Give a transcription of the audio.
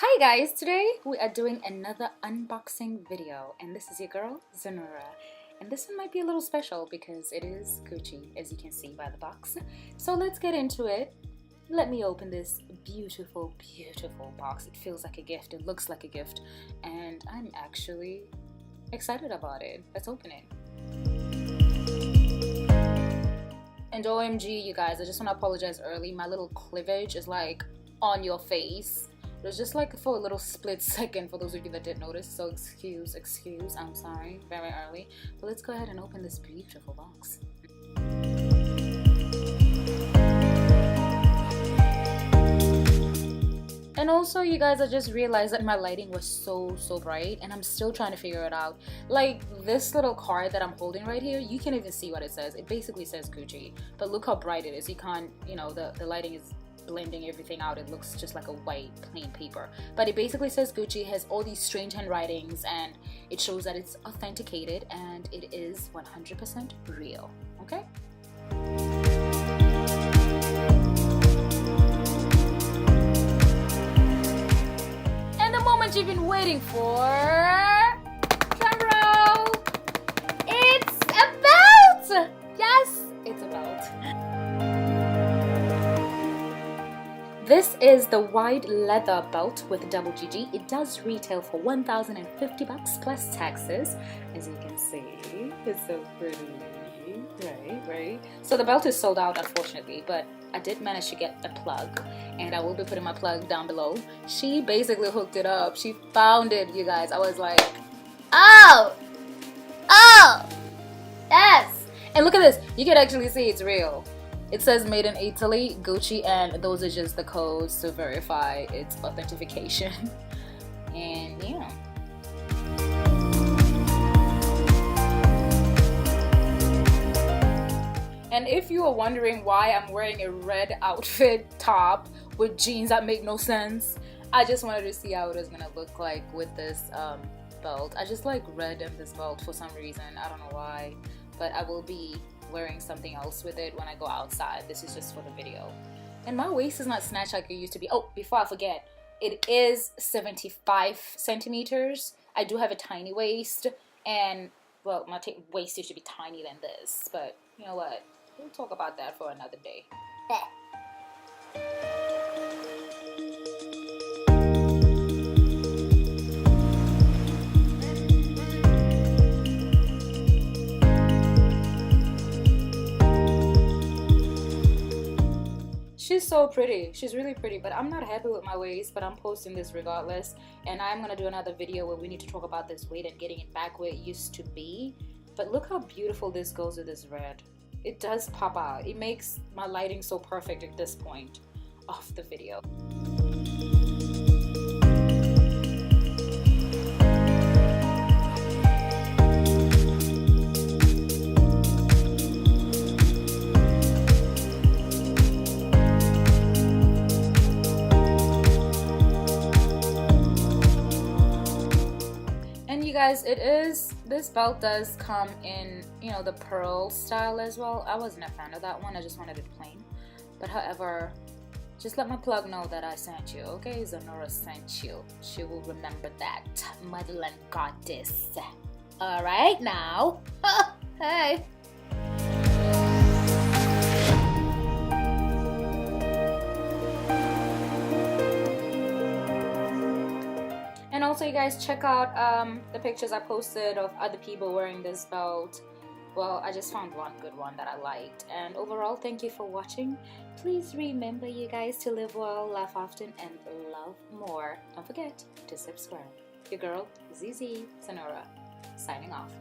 Hi guys, today we are doing another unboxing video and this is your girl Zanora, and this one might be a little special because it is Gucci, as you can see by the box. So let's get into it. Let me open this beautiful box. It feels like a gift, it looks like a gift, and I'm actually excited about it. Let's open it. And OMG you guys, I just want to apologize early. My little cleavage is like on your face. It was just like for a little split second for those of you that didn't notice, so excuse, I'm sorry, very early. But let's go ahead and open this beautiful box. And also you guys, I just realized that my lighting was so bright and I'm still trying to figure it out. Like this little card that I'm holding right here, you can't even see what it says. It basically says Gucci, but look how bright it is. You can't, you know, the lighting is blending everything out. It looks just like a white plain paper, but it basically says Gucci. It has all these strange handwritings and it shows that it's authenticated and it is 100% real. Okay, and the moment you've been waiting for, drum roll, it's a belt. Yes, it's a belt. This is the wide leather belt with double GG. It does retail for $1,050 plus taxes, as you can see. It's so pretty, right? So the belt is sold out, unfortunately, but I did manage to get a plug, and I will be putting my plug down below. She basically hooked it up. She found it, you guys. I was like, oh, yes. And look at this. You can actually see it's real. It says made in Italy, Gucci, and those are just the codes to verify its authentication. And yeah. And if you are wondering why I'm wearing a red outfit top with jeans that make no sense, I just wanted to see how it was gonna look like with this belt. I just like red in this belt for some reason. I don't know why, but I will be wearing something else with it when I go outside. This is just for the video. And my waist is not snatched like it used to be. Oh, before I forget, it is 75 centimeters. I do have a tiny waist, and well, my waist used to be tiny than this, but you know what? We'll talk about that for another day. She's so pretty. She's really pretty, but I'm not happy with my waist, but I'm posting this regardless. And I'm gonna do another video where we need to talk about this weight and getting it back where it used to be. But look how beautiful this goes with this red. It does pop out. It makes my lighting so perfect at this point of the video. You guys, this belt does come in, you know, the pearl style as well. I wasn't a fan of that one. I just wanted it plain, but however, just let my plug know that I sent you. Okay, Zanora sent you. She will remember that. Motherland goddess. All right now. Hey. And also you guys, check out the pictures I posted of other people wearing this belt. Well, I just found one good one that I liked. And overall, thank you for watching. Please remember, you guys, to live well, laugh often, and love more. Don't forget to subscribe. Your girl, ZZ Zanora, signing off.